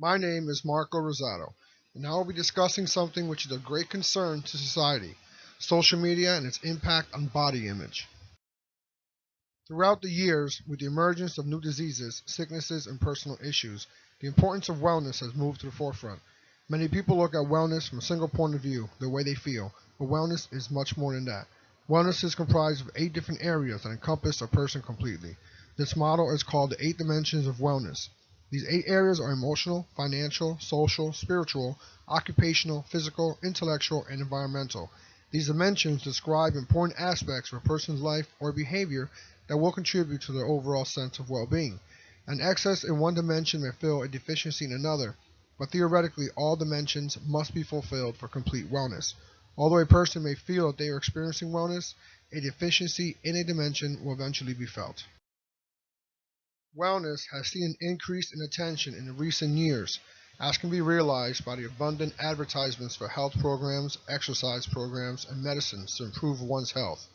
My name is Marco Rosado, and now we'll be discussing something which is of great concern to society: social media and its impact on body image. Throughout the years, with the emergence of new diseases, sicknesses, and personal issues, the importance of wellness has moved to the forefront. Many people look at wellness from a single point of view, the way they feel, but wellness is much more than that. Wellness is comprised of 8 different areas that encompass a person completely. This model is called the 8 dimensions of wellness. These 8 areas are emotional, financial, social, spiritual, occupational, physical, intellectual, and environmental. These dimensions describe important aspects of a person's life or behavior that will contribute to their overall sense of well-being. An excess in one dimension may fill a deficiency in another, but theoretically all dimensions must be fulfilled for complete wellness. Although a person may feel that they are experiencing wellness, a deficiency in a dimension will eventually be felt. Wellness has seen an increase in attention in recent years, as can be realized by the abundant advertisements for health programs, exercise programs, and medicines to improve one's health.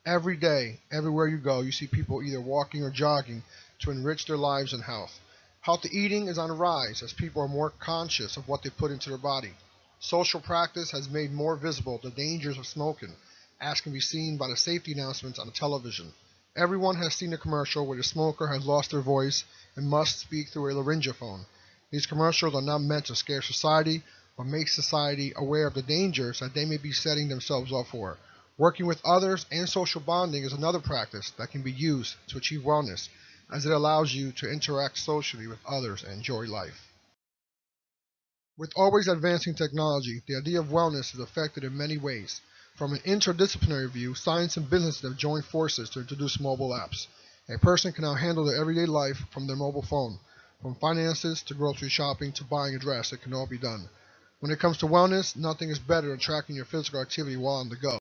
Every day, everywhere you go, you see people either walking or jogging to enrich their lives and health. Healthy eating is on the rise as people are more conscious of what they put into their body. Social practice has made more visible the dangers of smoking, as can be seen by the safety announcements on the television. Everyone has seen a commercial where the smoker has lost their voice and must speak through a laryngophone. These commercials are not meant to scare society, but make society aware of the dangers that they may be setting themselves up for. Working with others and social bonding is another practice that can be used to achieve wellness, as it allows you to interact socially with others and enjoy life. With always advancing technology, the idea of wellness is affected in many ways. From an interdisciplinary view, science and business have joined forces to introduce mobile apps. A person can now handle their everyday life from their mobile phone. From finances to grocery shopping to buying a dress, it can all be done. When it comes to wellness, nothing is better than tracking your physical activity while on the go.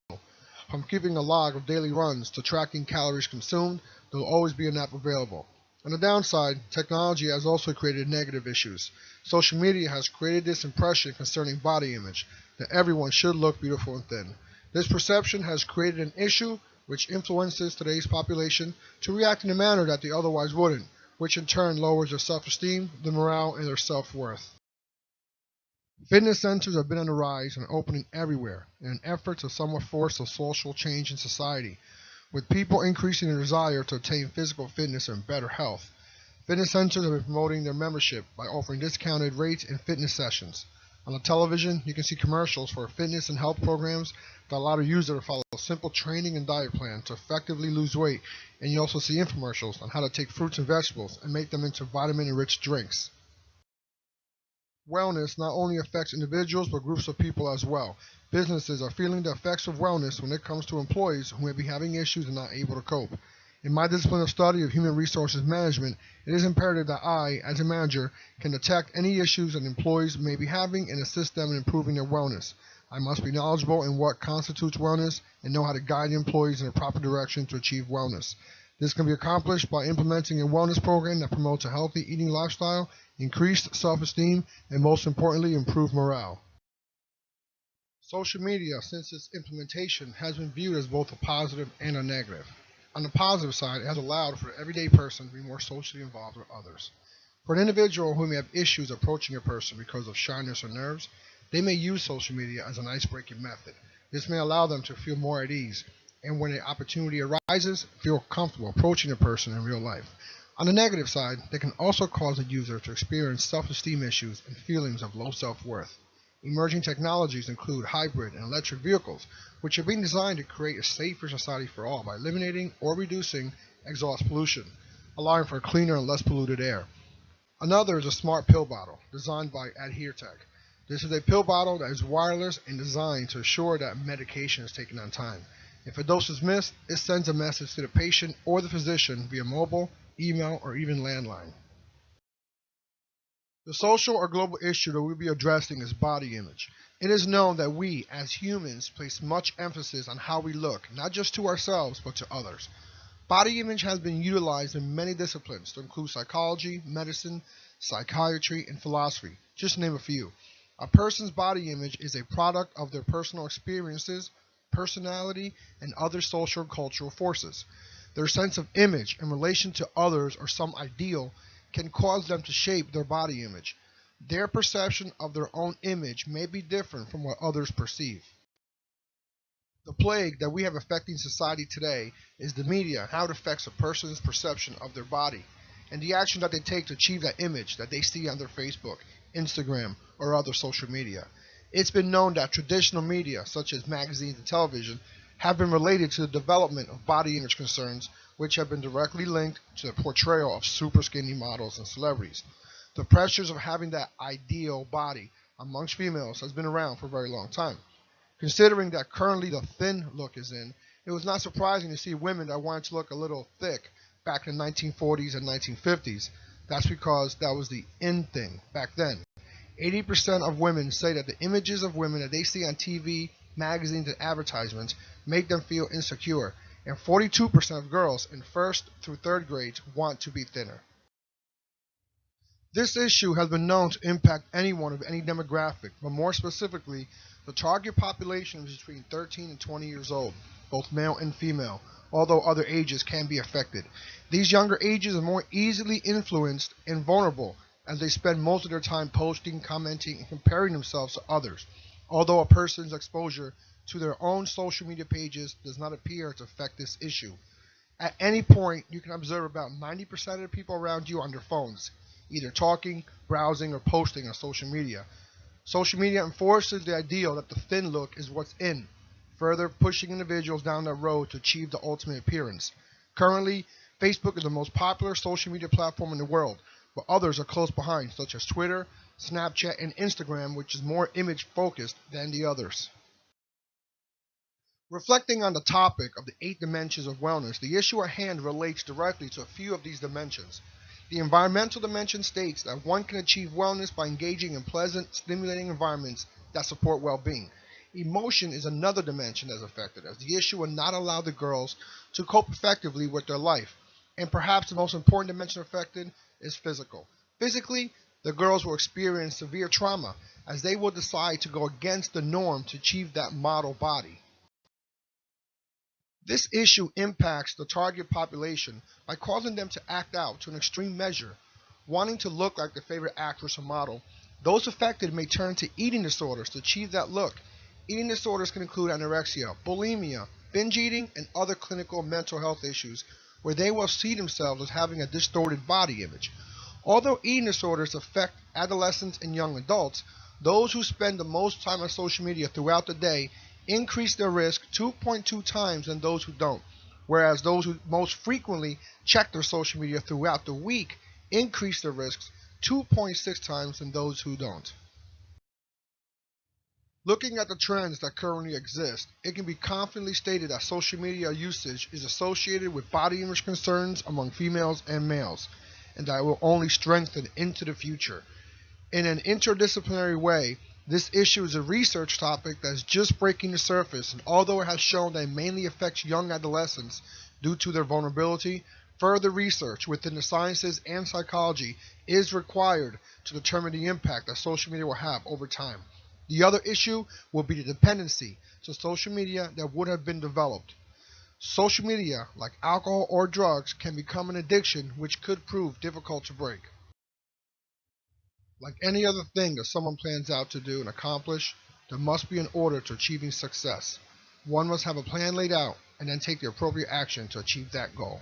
From keeping a log of daily runs to tracking calories consumed, there will always be an app available. On the downside, technology has also created negative issues. Social media has created this impression concerning body image, that everyone should look beautiful and thin. This perception has created an issue which influences today's population to react in a manner that they otherwise wouldn't, which in turn lowers their self-esteem, their morale, and their self-worth. Fitness centers have been on the rise and opening everywhere in an effort to somewhat force a social change in society, with people increasing their desire to attain physical fitness and better health. Fitness centers have been promoting their membership by offering discounted rates and fitness sessions. On the television, you can see commercials for fitness and health programs that allow the user to follow a simple training and diet plan to effectively lose weight, and you also see infomercials on how to take fruits and vegetables and make them into vitamin-enriched drinks. Wellness not only affects individuals but groups of people as well. Businesses are feeling the effects of wellness when it comes to employees who may be having issues and not able to cope. In my discipline of study of human resources management, it is imperative that I, as a manager, can detect any issues that employees may be having and assist them in improving their wellness. I must be knowledgeable in what constitutes wellness and know how to guide employees in the proper direction to achieve wellness. This can be accomplished by implementing a wellness program that promotes a healthy eating lifestyle, increased self-esteem, and most importantly, improved morale. Social media, since its implementation, has been viewed as both a positive and a negative. On the positive side, it has allowed for the everyday person to be more socially involved with others. For an individual who may have issues approaching a person because of shyness or nerves, they may use social media as an ice-breaking method. This may allow them to feel more at ease, and when an opportunity arises, feel comfortable approaching a person in real life. On the negative side, they can also cause the user to experience self-esteem issues and feelings of low self-worth. Emerging technologies include hybrid and electric vehicles, which are being designed to create a safer society for all by eliminating or reducing exhaust pollution, allowing for cleaner and less polluted air. Another is a smart pill bottle, designed by AdhereTech. This is a pill bottle that is wireless and designed to ensure that medication is taken on time. If a dose is missed, it sends a message to the patient or the physician via mobile, email, or even landline. The social or global issue that we'll be addressing is body image. It is known that we, as humans, place much emphasis on how we look, not just to ourselves, but to others. Body image has been utilized in many disciplines to include psychology, medicine, psychiatry, and philosophy, just to name a few. A person's body image is a product of their personal experiences, personality, and other social and cultural forces. Their sense of image in relation to others or some ideal can cause them to shape their body image. Their perception of their own image may be different from what others perceive. The plague that we have affecting society today is the media and how it affects a person's perception of their body and the action that they take to achieve that image that they see on their Facebook, Instagram, or other social media. It's been known that traditional media, such as magazines and television, have been related to the development of body image concerns, which have been directly linked to the portrayal of super skinny models and celebrities. The pressures of having that ideal body amongst females has been around for a very long time. Considering that currently the thin look is in, it was not surprising to see women that wanted to look a little thick back in the 1940s and 1950s. That's because that was the in thing back then. 80% of women say that the images of women that they see on TV, magazines, and advertisements make them feel insecure, and 42% of girls in first through third grades want to be thinner. This issue has been known to impact anyone of any demographic, but more specifically, the target population is between 13 and 20 years old, both male and female, although other ages can be affected. These younger ages are more easily influenced and vulnerable as they spend most of their time posting, commenting, and comparing themselves to others, although a person's exposure to their own social media pages does not appear to affect this issue. At any point, you can observe about 90% of the people around you on their phones, either talking, browsing, or posting on social media. Social media enforces the ideal that the thin look is what's in, further pushing individuals down that road to achieve the ultimate appearance. Currently, Facebook is the most popular social media platform in the world, but others are close behind, such as Twitter, Snapchat, and Instagram, which is more image focused than the others. Reflecting on the topic of the 8 dimensions of wellness, the issue at hand relates directly to a few of these dimensions. The environmental dimension states that one can achieve wellness by engaging in pleasant, stimulating environments that support well-being. Emotion is another dimension that's affected, as the issue will not allow the girls to cope effectively with their life. And perhaps the most important dimension affected is physical. Physically, the girls will experience severe trauma, as they will decide to go against the norm to achieve that model body. This issue impacts the target population by causing them to act out to an extreme measure, wanting to look like their favorite actress or model. Those affected may turn to eating disorders to achieve that look. Eating disorders can include anorexia, bulimia, binge eating, and other clinical mental health issues where they will see themselves as having a distorted body image. Although eating disorders affect adolescents and young adults, those who spend the most time on social media throughout the day increase their risk 2.2 times than those who don't, whereas those who most frequently check their social media throughout the week increase their risks 2.6 times than those who don't. Looking at the trends that currently exist, it can be confidently stated that social media usage is associated with body image concerns among females and males, and that it will only strengthen into the future. In an interdisciplinary way, this issue is a research topic that is just breaking the surface, and although it has shown that it mainly affects young adolescents due to their vulnerability, further research within the sciences and psychology is required to determine the impact that social media will have over time. The other issue will be the dependency to social media that would have been developed. Social media, like alcohol or drugs, can become an addiction which could prove difficult to break. Like any other thing that someone plans out to do and accomplish, there must be an order to achieving success. One must have a plan laid out and then take the appropriate action to achieve that goal.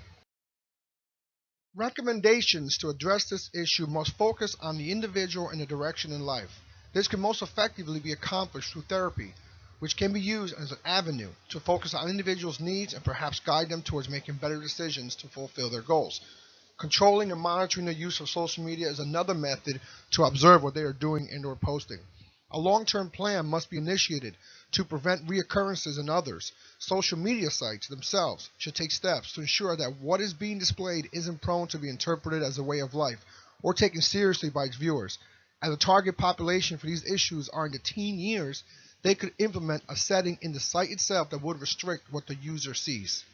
Recommendations to address this issue must focus on the individual and the direction in life. This can most effectively be accomplished through therapy, which can be used as an avenue to focus on individuals' needs and perhaps guide them towards making better decisions to fulfill their goals. Controlling and monitoring the use of social media is another method to observe what they are doing and or posting. A long-term plan must be initiated to prevent reoccurrences in others. Social media sites themselves should take steps to ensure that what is being displayed isn't prone to be interpreted as a way of life or taken seriously by its viewers. As the target population for these issues are in the teen years, they could implement a setting in the site itself that would restrict what the user sees.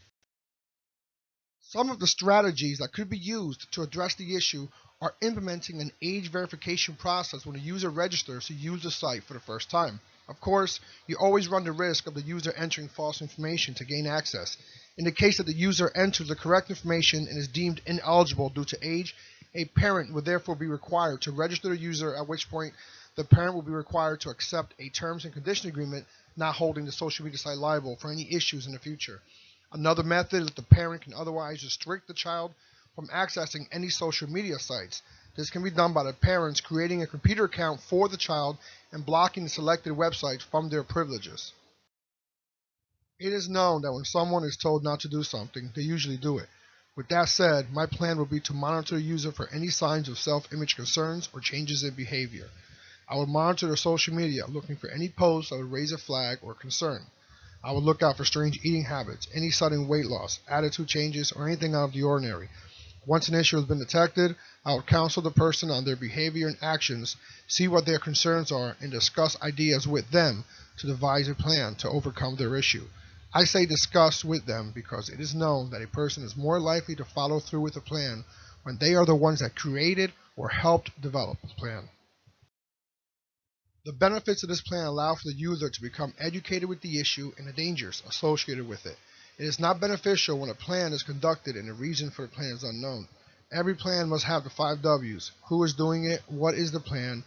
Some of the strategies that could be used to address the issue are implementing an age verification process when a user registers to use the site for the first time. Of course, you always run the risk of the user entering false information to gain access. In the case that the user enters the correct information and is deemed ineligible due to age, A parent would therefore be required to register the user, at which point the parent will be required to accept a terms and condition agreement not holding the social media site liable for any issues in the future. Another method is that the parent can otherwise restrict the child from accessing any social media sites. This can be done by the parents creating a computer account for the child and blocking the selected websites from their privileges. It is known that when someone is told not to do something, they usually do it. With that said, my plan would be to monitor the user for any signs of self-image concerns or changes in behavior. I would monitor their social media, looking for any posts that would raise a flag or concern. I would look out for strange eating habits, any sudden weight loss, attitude changes, or anything out of the ordinary. Once an issue has been detected, I would counsel the person on their behavior and actions, see what their concerns are, and discuss ideas with them to devise a plan to overcome their issue. I say discuss with them because it is known that a person is more likely to follow through with a plan when they are the ones that created or helped develop the plan. The benefits of this plan allow for the user to become educated with the issue and the dangers associated with it. It is not beneficial when a plan is conducted and the reason for the plan is unknown. Every plan must have the 5 W's. Who is doing it? What is the plan?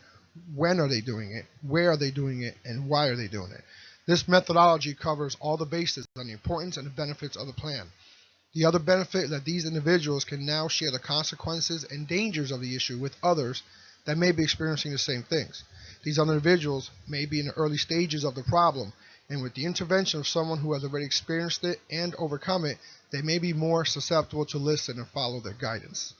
When are they doing it? Where are they doing it? And why are they doing it? This methodology covers all the bases on the importance and the benefits of the plan. The other benefit is that these individuals can now share the consequences and dangers of the issue with others that may be experiencing the same things. These other individuals may be in the early stages of the problem, and with the intervention of someone who has already experienced it and overcome it, they may be more susceptible to listen and follow their guidance.